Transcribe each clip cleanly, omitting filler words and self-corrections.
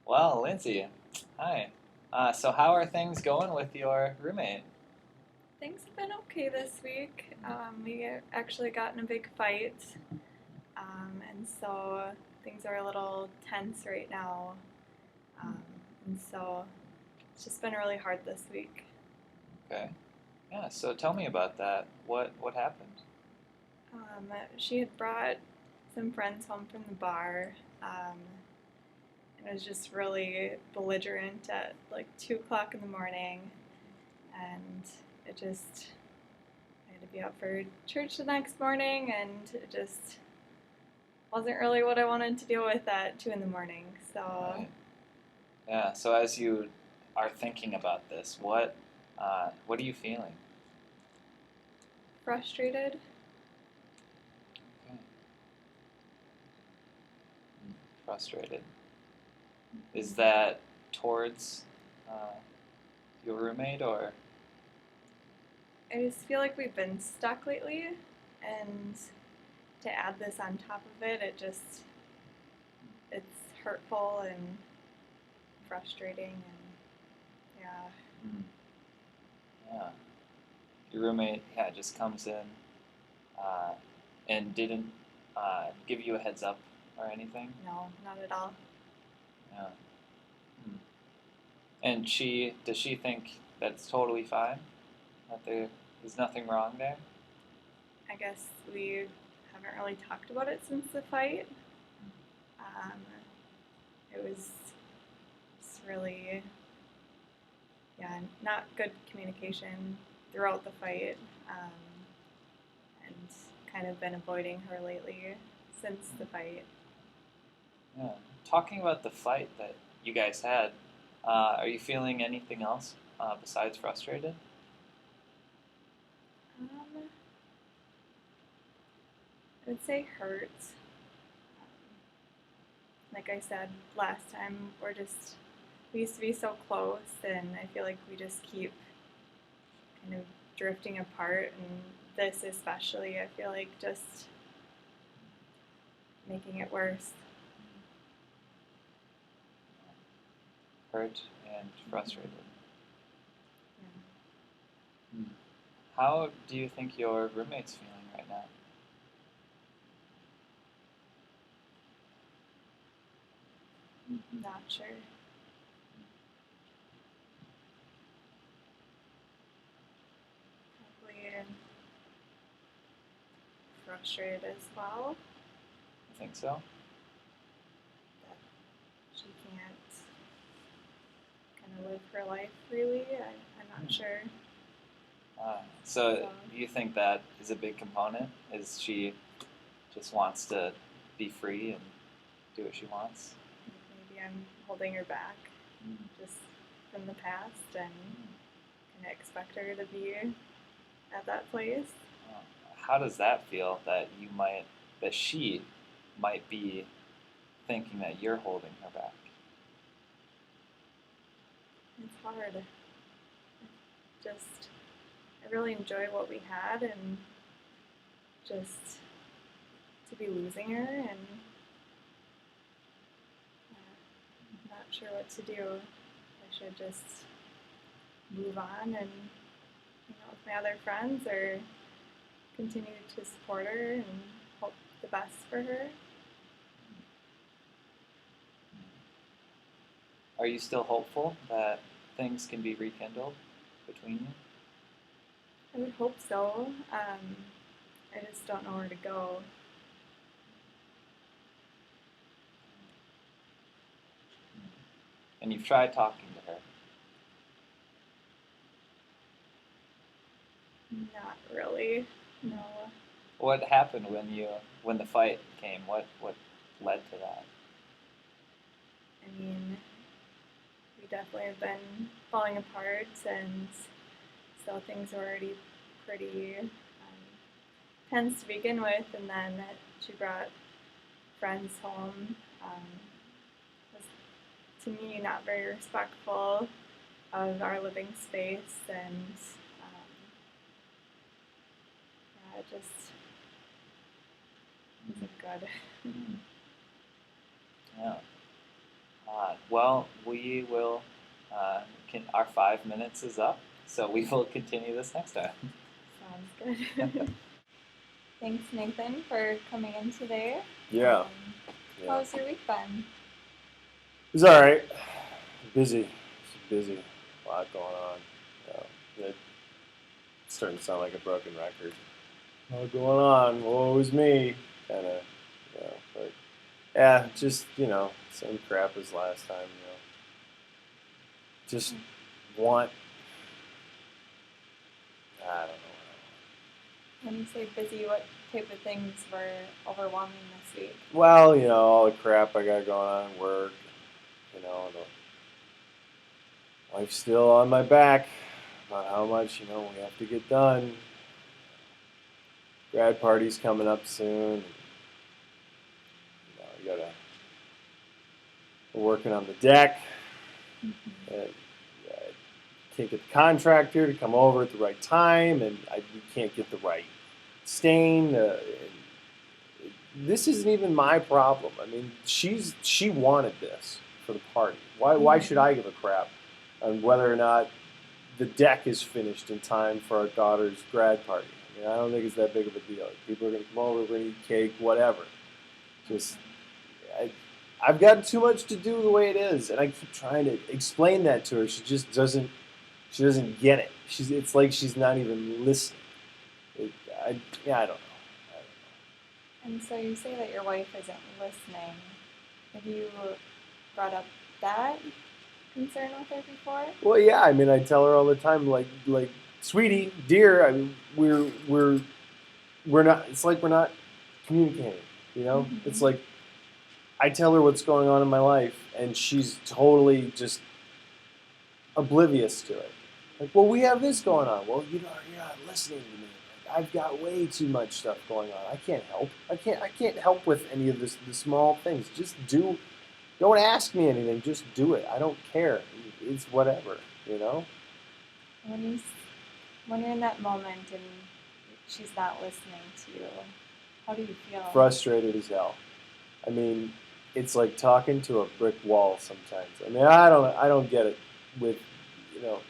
Well, Lindsay, hi. So how are things going with your roommate? Things have been okay this week. We actually got in a big fight, and so things are a little tense right now. Um, and so it's just been really hard this week. Okay. Yeah, so tell me about that. What happened? She had brought some friends home from the bar, um, and was just really belligerent at like 2 o'clock in the morning, and it just I had to be up for church the next morning, and it just wasn't really what I wanted to deal with at 2 in the morning. So Right. Yeah, so as you are thinking about this, what are you feeling? frustrated. Okay. Frustrated. Is that towards uh, your roommate or I just feel like we've been stuck lately, and to add this on top of it, it's hurtful and frustrating, and yeah. Mm, yeah, your roommate just comes in uh, and didn't give you a heads up or anything? No, not at all. Yeah. Hmm. And does she think that it's totally fine? That there's nothing wrong there? I guess we haven't really talked about it since the fight. Um, it was just really, yeah, not good communication throughout the fight. And kind of been avoiding her lately since the fight. Yeah. Talking about the fight that you guys had, are you feeling anything else besides frustrated? Um, I would say hurt. Like I said last time, we used to be so close, and I feel like we just keep kind of drifting apart. And this, especially, I feel like just making it worse. Hurt and frustrated. Mm-hmm. Hmm. How do you think your roommate's feeling right now? Yeah, not sure. Probably frustrated as well I think so. that she can't kind of live her life freely. I'm not Hmm. sure. So So do you think that is a big component? Is she just wants to be free and do what she wants? maybe I'm holding her back Mm. just from the past and Mm. kind of expect her to be at that place. Uh, How does that feel that she might be thinking that you're holding her back? It's hard. Just, I really enjoy what we had, and just to be losing her, and not sure what to do. I should just move on and with my other friends, or continue to support her and hope the best for her. Are you still hopeful that things can be rekindled between you? I would hope so. I just don't know where to go. And you've tried talking to her. Not really. No. What happened when the fight came? What led to that? I mean, we definitely have been falling apart, and so things were already pretty tense to begin with, and then she brought friends home. Was, to me, not very respectful of our living space, and yeah, it just Mm. isn't good. Mm. Yeah. Well, we will. Our 5 minutes is up, so we will continue this next time. Sounds good. Thanks, Nathan, for coming in today. Yeah. How was your week been? It's all right. Busy. It's busy. A lot going on. It's starting to sound like a broken record. A lot going on. Woe is me. Kind of, but yeah, just, same crap as last time, Just want, I don't know. When you say busy, what type of things were overwhelming this week? Well, all the crap I got going on at work, the life's still on my back about how much, we have to get done. Grad party's coming up soon. We're working on the deck. And can't get the contractor to come over at the right time, and we can't get the right stain. This isn't even my problem. I mean, she wanted this for the party. Why should I give a crap on whether or not the deck is finished in time for our daughter's grad party? I mean, I don't think it's that big of a deal. People are going to come over, we're going to eat cake, whatever. I've got too much to do the way it is, and I keep trying to explain that to her. She just doesn't. She doesn't get it. It's like she's not even listening. I don't know. And so you say that your wife isn't listening. Have you brought up that concern with her before? Well, yeah. I mean, I tell her all the time, like, sweetie, dear. I mean, we're not. It's like we're not communicating. Mm-hmm. It's like I tell her what's going on in my life, and she's totally just oblivious to it. Like, well, we have this going on. Well, you're not listening to me. Like, I've got way too much stuff going on. I can't help. I can't help with any of the small things. Just do. Don't ask me anything. Just do it. I don't care. It's whatever. When you're in that moment and she's not listening to you, how do you feel? Frustrated as hell. I mean, it's like talking to a brick wall sometimes. I mean, I don't get it with,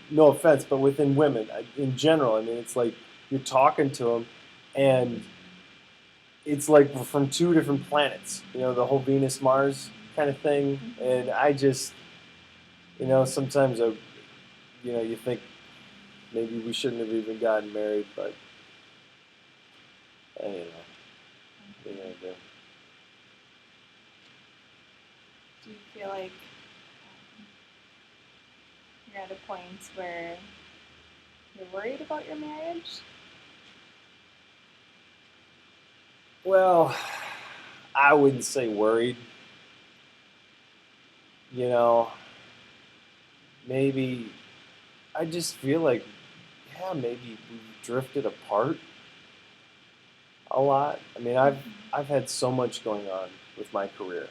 no offense, but within women in general. I mean, it's like you're talking to them, and it's like we're from two different planets. The whole Venus Mars kind of thing. Mm-hmm. And I just, sometimes you think maybe we shouldn't have even gotten married, but anyway, what are you gonna do? Do you feel like you're at a point where you're worried about your marriage? Well, I wouldn't say worried. Maybe I just feel like, maybe we drifted apart a lot. I mean, I've had so much going on with my career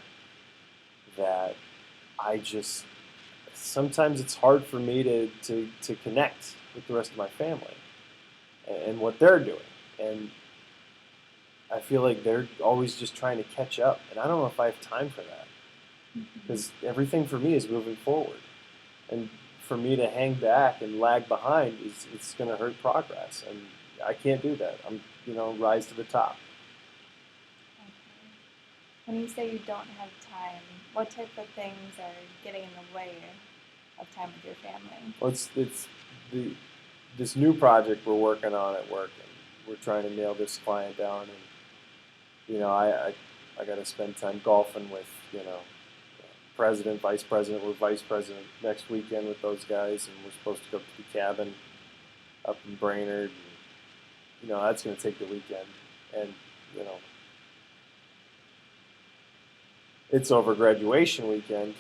that I just sometimes it's hard for me to connect with the rest of my family and what they're doing. And I feel like they're always just trying to catch up. And I don't know if I have time for that. Because everything for me is moving forward. And for me to hang back and lag behind, it's going to hurt progress. And I can't do that. I'm, rise to the top. Okay. When you say you don't have time, what type of things are getting in the way of time with your family? Well, it's this new project we're working on at work, and we're trying to nail this client down. And I got to spend time golfing with president, vice president. We're vice president next weekend with those guys, and we're supposed to go to the cabin up in Brainerd. And, that's going to take the weekend, and it's over graduation weekend.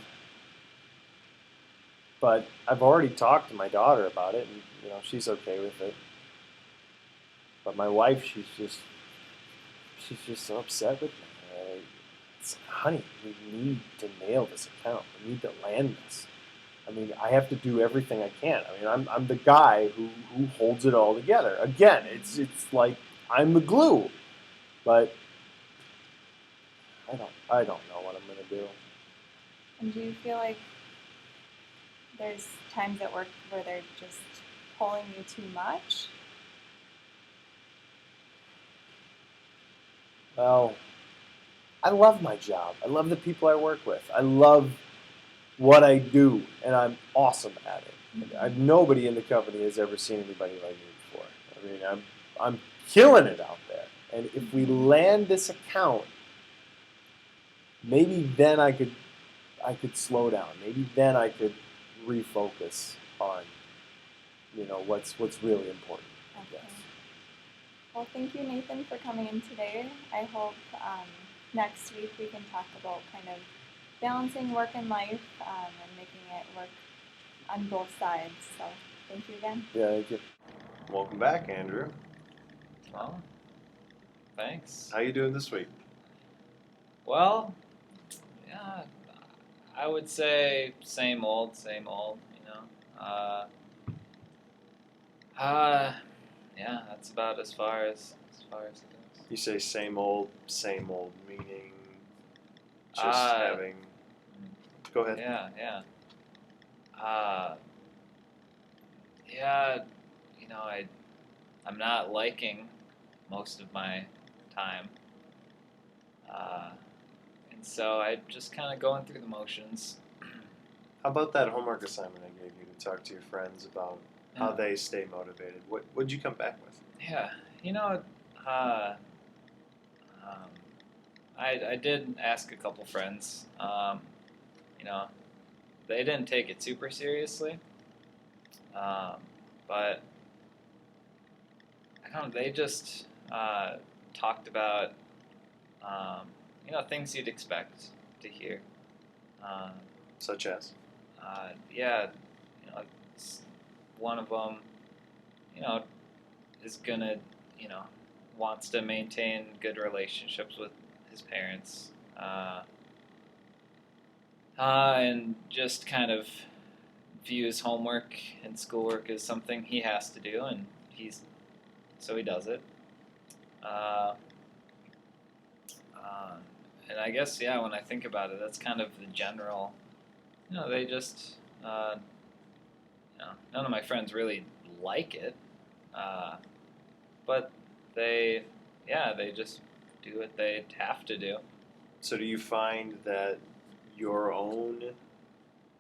But I've already talked to my daughter about it, and she's okay with it. But my wife, she's just so upset with me. Honey, we need to nail this account. We need to land this. I mean, I have to do everything I can. I mean, I'm the guy who holds it all together. Again, it's like I'm the glue, but I don't know what I'm gonna do. And do you feel like there's times at work where they're just pulling you too much? Well, I love my job. I love the people I work with. I love what I do, and I'm awesome at it. Nobody in the company has ever seen anybody like me before. I mean, I'm killing it out there. And if we land this account, maybe then I could slow down. Maybe then I could refocus on what's really important. I Okay. guess. Well, thank you, Nathan, for coming in today. I hope next week we can talk about kind of balancing work and life and making it work on both sides. So thank you again. Yeah, thank you. Welcome back, Andrew. Well, thanks. How you doing this week? Well, yeah, I would say same old, you know. Yeah, that's about as far as it goes. You say same old, meaning just Uh, having. Go ahead. Uh, yeah, I'm not liking most of my time. Uh, and so I'm just kind of going through the motions. How about that homework assignment I gave you to talk to your friends about how they stay motivated? What'd you come back with? Yeah, you know, uh, um, I did ask a couple friends. You know, they didn't take it super seriously, um, but I don't know. They just talked about things you'd expect to hear. Um, Such as? yeah, it's one of them, you know, is gonna, you know, wants to maintain good relationships with his parents, and just kind of views homework and schoolwork as something he has to do, and so he does it. Uh, uh, and I guess when I think about it, that's kind of the general. They just, none of my friends really like it, uh, but they just do what they have to do. So do you find that your own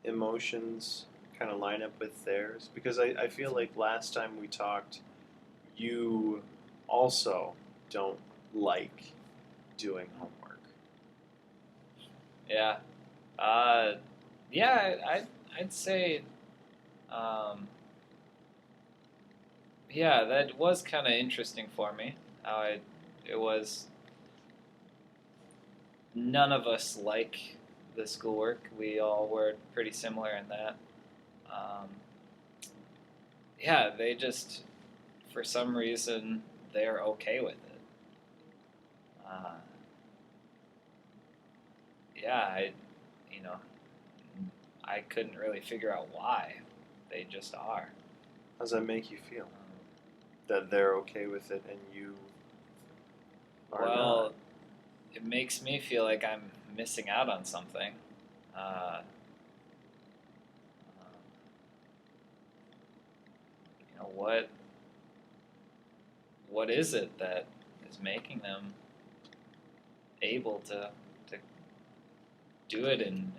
emotions kind of line up with theirs? Because I feel like last time we talked, you also don't like doing homework. Yeah, uh, yeah, I'd say, um, yeah, that was kind of interesting for me. How it was none of us like the schoolwork. We all were pretty similar in that. Um, yeah, they just for some reason they're okay with it. Uh, yeah, you know, I couldn't really figure out why. They just are. How does that make you feel? That they're okay with it and you are Well, not? it makes me feel like I'm missing out on something. Uh, what is it that is making them able to do it and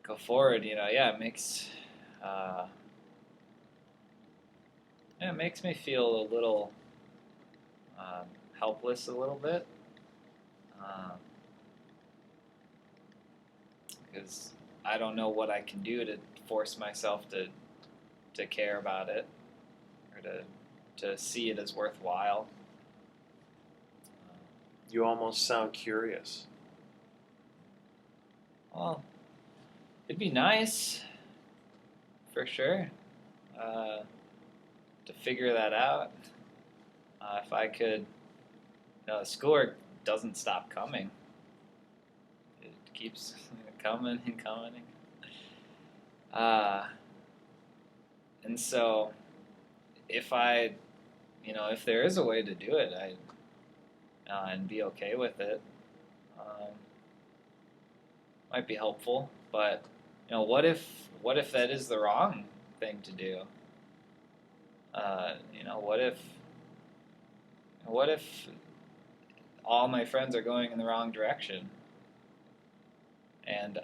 go forward? Uh, it makes me feel a little helpless a little bit. Because I don't know what I can do to force myself to care about it or to see it as worthwhile. You almost sound curious. Well, it'd be nice, for sure, to figure that out. If I could, the schoolwork doesn't stop coming. It keeps coming and coming. Uh, and so, if if there is a way to do it, I and be okay with it. Um, might be helpful. But what if that is the wrong thing to do? What if all my friends are going in the wrong direction, and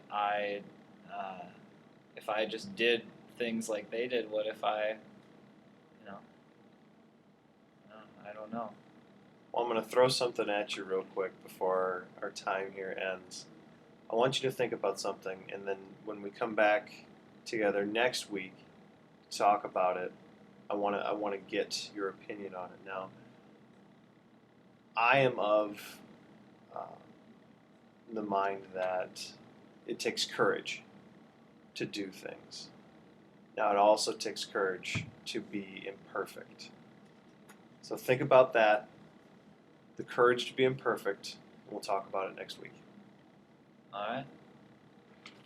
if I just did things like they did, what if I don't know. Well, I'm going to throw something at you real quick before our time here ends. I want you to think about something, and then when we come back together next week to talk about it, I want to get your opinion on it. Now, I am of the mind that it takes courage to do things. Now, it also takes courage to be imperfect. So think about that, the courage to be imperfect, and we'll talk about it next week. All right.